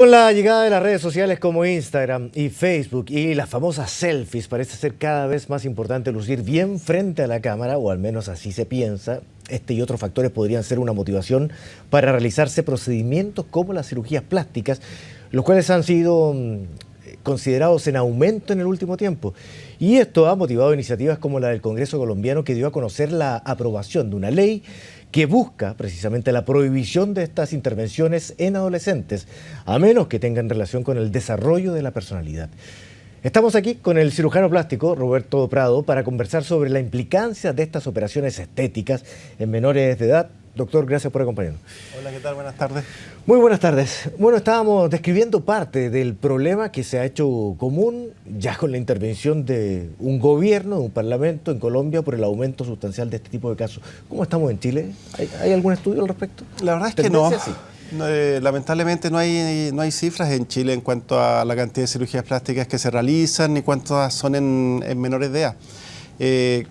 Con la llegada de las redes sociales como Instagram y Facebook y las famosas selfies, parece ser cada vez más importante lucir bien frente a la cámara, o al menos así se piensa. Este y otros factores podrían ser una motivación para realizarse procedimientos como las cirugías plásticas, los cuales han sido considerados en aumento en el último tiempo. Y esto ha motivado iniciativas como la del Congreso colombiano, que dio a conocer la aprobación de una ley que busca precisamente la prohibición de estas intervenciones en adolescentes, a menos que tengan relación con el desarrollo de la personalidad. Estamos aquí con el cirujano plástico Roberto Prado para conversar sobre la implicancia de estas operaciones estéticas en menores de edad. Doctor, gracias por acompañarnos. Hola, ¿qué tal? Buenas tardes. Muy buenas tardes. Bueno, estábamos describiendo parte del problema que se ha hecho común ya con la intervención de un gobierno, de un parlamento en Colombia por el aumento sustancial de este tipo de casos. ¿Cómo estamos en Chile? ¿Hay algún estudio al respecto? La verdad es que no. Lamentablemente no hay cifras en Chile en cuanto a la cantidad de cirugías plásticas que se realizan ni cuántas son en menores de edad.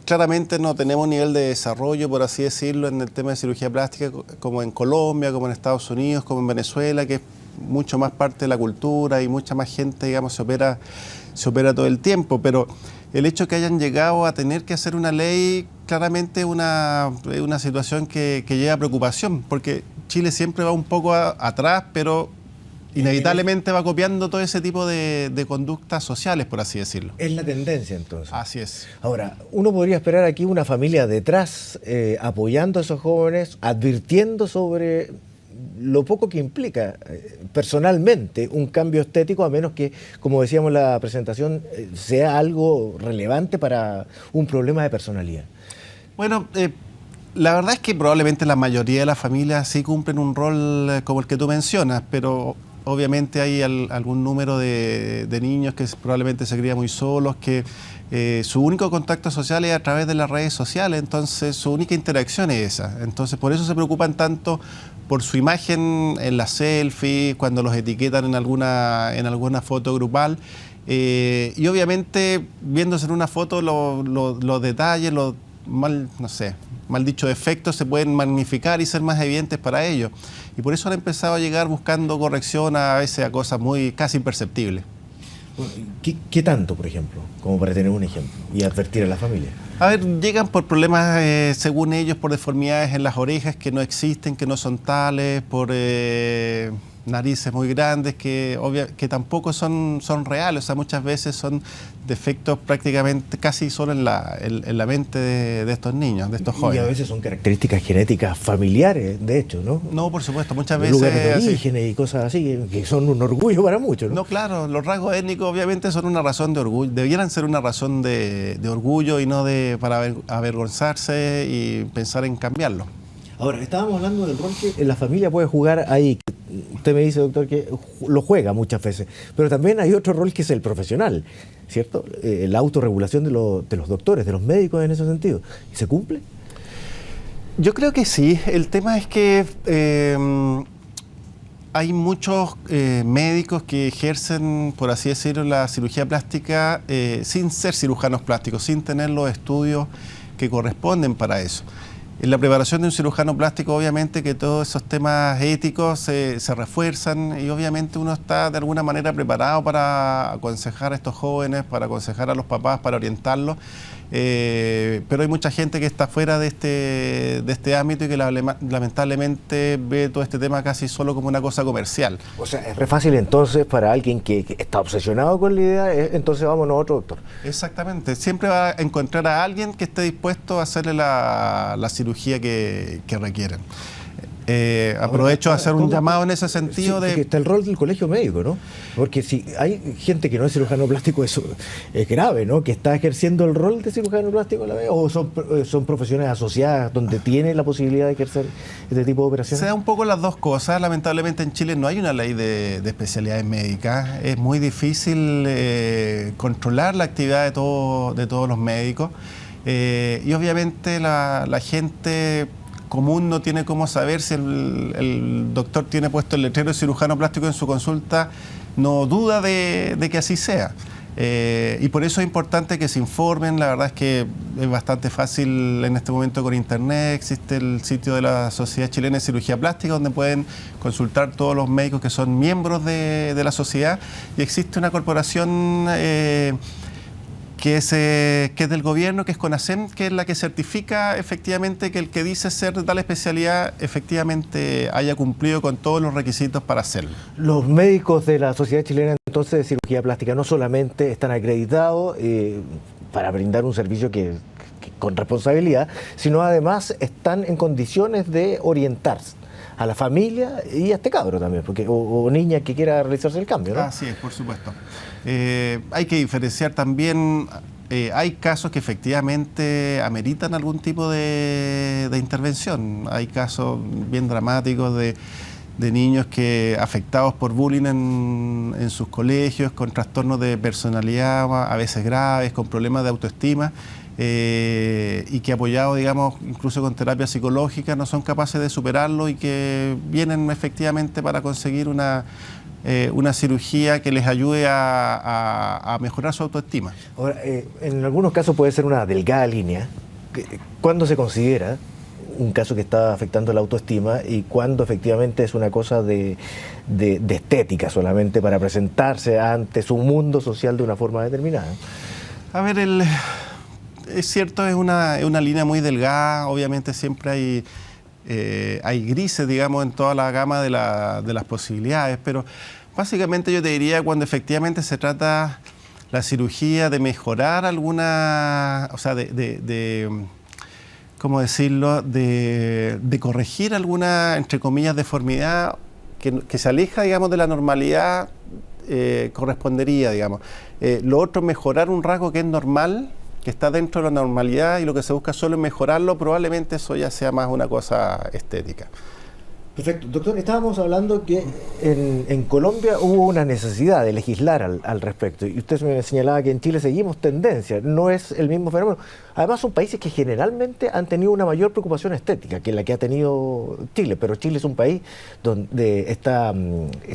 Claramente no tenemos nivel de desarrollo, por así decirlo, en el tema de cirugía plástica como en Colombia, como en Estados Unidos, como en Venezuela, que es mucho más parte de la cultura y mucha más gente, digamos, se opera todo el tiempo. Pero el hecho que hayan llegado a tener que hacer una ley, claramente es una situación que lleva a preocupación, porque Chile siempre va un poco atrás, pero inevitablemente va copiando todo ese tipo de conductas sociales, por así decirlo. Es la tendencia, entonces. Así es. Ahora, uno podría esperar aquí una familia detrás, apoyando a esos jóvenes, advirtiendo sobre lo poco que implica personalmente un cambio estético, a menos que, como decíamos en la presentación, sea algo relevante para un problema de personalidad. Bueno, la verdad es que probablemente la mayoría de las familias sí cumplen un rol como el que tú mencionas, pero obviamente hay algún número de niños que probablemente se crían muy solos, que su único contacto social es a través de las redes sociales, entonces su única interacción es esa. Entonces por eso se preocupan tanto por su imagen en las selfies, cuando los etiquetan en alguna foto grupal. Y obviamente viéndose en una foto los detalles, los mal dicho defectos se pueden magnificar y ser más evidentes para ellos. Y por eso han empezado a llegar buscando corrección a veces a cosas muy casi imperceptibles. ¿Qué tanto, por ejemplo? Como para tener un ejemplo y advertir a la familia. A ver, llegan por problemas, según ellos, por deformidades en las orejas que no existen, que no son tales, por narices muy grandes que tampoco son reales, o sea, muchas veces son defectos prácticamente casi solo en la mente de estos niños, de estos jóvenes. Y a veces son características genéticas familiares, de hecho, ¿no? No, por supuesto, muchas veces... Lugares de origen y cosas así, que son un orgullo para muchos, ¿no? No, claro, los rasgos étnicos obviamente son una razón de orgullo, debieran ser una razón de orgullo y no para avergonzarse y pensar en cambiarlo. Ahora, estábamos hablando del rol que la familia puede jugar ahí. Usted me dice, doctor, que lo juega muchas veces, pero también hay otro rol que es el profesional, ¿cierto? La autorregulación de los doctores, de los médicos en ese sentido. ¿Se cumple? Yo creo que sí. El tema es que hay muchos médicos que ejercen, por así decirlo, la cirugía plástica sin ser cirujanos plásticos, sin tener los estudios que corresponden para eso. En la preparación de un cirujano plástico, obviamente que todos esos temas éticos se refuerzan y obviamente uno está de alguna manera preparado para aconsejar a estos jóvenes, para aconsejar a los papás, para orientarlos. Pero hay mucha gente que está fuera de este ámbito y que lamentablemente ve todo este tema casi solo como una cosa comercial. O sea, es re fácil entonces para alguien que está obsesionado con la idea, entonces vámonos a otro doctor. Exactamente, siempre va a encontrar a alguien que esté dispuesto a hacerle la cirugía que requieren. Aprovecho a hacer un llamado en ese sentido. Sí, está el rol del colegio médico, ¿no? Porque si hay gente que no es cirujano plástico, eso es grave, ¿no? Que está ejerciendo el rol de cirujano plástico a la vez, o son profesiones asociadas donde tiene la posibilidad de ejercer este tipo de operaciones. Se da un poco las dos cosas. Lamentablemente en Chile no hay una ley de especialidades médicas. Es muy difícil controlar la actividad de todos los médicos. Y obviamente la gente común no tiene cómo saber si el doctor tiene puesto el letrero de cirujano plástico en su consulta, no duda de que así sea. Y por eso es importante que se informen. La verdad es que es bastante fácil en este momento con internet. Existe el sitio de la Sociedad Chilena de Cirugía Plástica, donde pueden consultar todos los médicos que son miembros de la sociedad. Y existe una corporación que es del gobierno, que es CONASEM, que es la que certifica efectivamente que el que dice ser de tal especialidad efectivamente haya cumplido con todos los requisitos para hacerlo. Los médicos de la Sociedad Chilena entonces de Cirugía Plástica no solamente están acreditados para brindar un servicio que con responsabilidad, sino además están en condiciones de orientarse a la familia y a este cabro también, porque, o niña que quiera realizarse el cambio, ¿no? Así es, por supuesto. Hay que diferenciar también, hay casos que efectivamente ameritan algún tipo de intervención. Hay casos bien dramáticos de niños que afectados por bullying en sus colegios, con trastornos de personalidad a veces graves, con problemas de autoestima, y que apoyados, digamos, incluso con terapia psicológica, no son capaces de superarlo y que vienen efectivamente para conseguir una cirugía que les ayude a mejorar su autoestima. Ahora, en algunos casos puede ser una delgada línea. ¿Cuándo se considera un caso que está afectando la autoestima y cuándo efectivamente es una cosa de estética solamente para presentarse ante su mundo social de una forma determinada? A ver, es cierto, es una línea muy delgada. Obviamente siempre hay grises, digamos, en toda la gama de las posibilidades, pero básicamente yo te diría cuando efectivamente se trata la cirugía de mejorar alguna, o sea, ¿cómo decirlo?, de corregir alguna, entre comillas, deformidad que se aleja, digamos, de la normalidad, correspondería, digamos. Lo otro, mejorar un rasgo que es normal, que está dentro de la normalidad, y lo que se busca solo es mejorarlo, probablemente eso ya sea más una cosa estética. Perfecto. Doctor, estábamos hablando que en Colombia hubo una necesidad de legislar al respecto, y usted me señalaba que en Chile seguimos tendencia, no es el mismo fenómeno. Además son países que generalmente han tenido una mayor preocupación estética que la que ha tenido Chile, pero Chile es un país donde está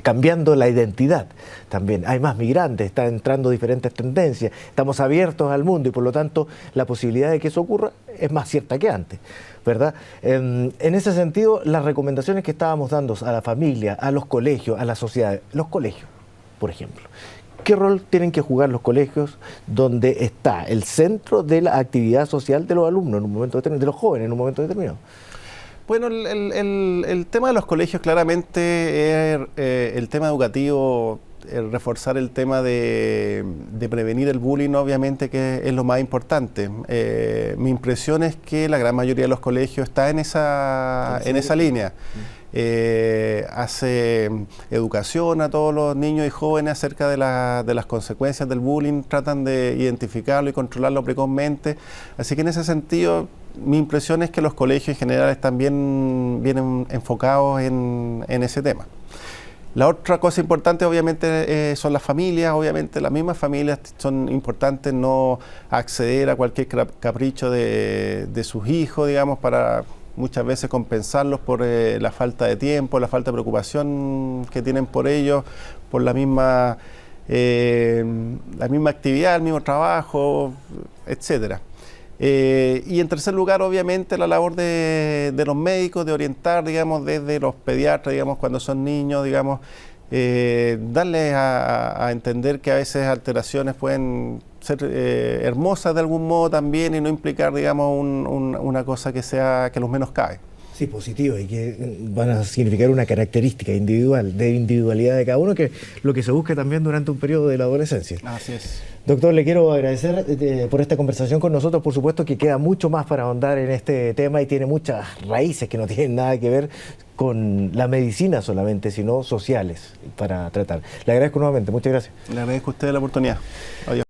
cambiando la identidad también. Hay más migrantes, están entrando diferentes tendencias, estamos abiertos al mundo y por lo tanto la posibilidad de que eso ocurra es más cierta que antes, ¿verdad? En ese sentido, las recomendaciones que estábamos dando a la familia, a los colegios, a la sociedad, los colegios, por ejemplo, ¿qué rol tienen que jugar los colegios donde está el centro de la actividad social de los alumnos en un momento determinado, de los jóvenes en un momento determinado? Bueno, el tema de los colegios claramente es el tema educativo, reforzar el tema de prevenir el bullying, obviamente que es lo más importante. Mi impresión es que la gran mayoría de los colegios está en esa línea. Hace educación a todos los niños y jóvenes acerca de las consecuencias del bullying, tratan de identificarlo y controlarlo precozmente. Así que en ese sentido, mi impresión es que los colegios en general están bien enfocados en ese tema. La otra cosa importante obviamente son las familias. Obviamente las mismas familias son importantes, no acceder a cualquier capricho de sus hijos, digamos, para muchas veces compensarlos por la falta de tiempo, la falta de preocupación que tienen por ellos, por la misma actividad, el mismo trabajo, etcétera. Y en tercer lugar, obviamente, la labor de los médicos, de orientar, digamos, desde los pediatras, digamos, cuando son niños, digamos, darles a entender que a veces alteraciones pueden ser hermosas de algún modo también y no implicar, digamos, una cosa que los menos cae. Sí, positivas y que van a significar una característica individual, de individualidad de cada uno, que lo que se busca también durante un periodo de la adolescencia. Así es. Doctor, le quiero agradecer por esta conversación con nosotros. Por supuesto que queda mucho más para ahondar en este tema y tiene muchas raíces que no tienen nada que ver con la medicina solamente, sino sociales para tratar. Le agradezco nuevamente. Muchas gracias. Le agradezco a usted la oportunidad. Adiós.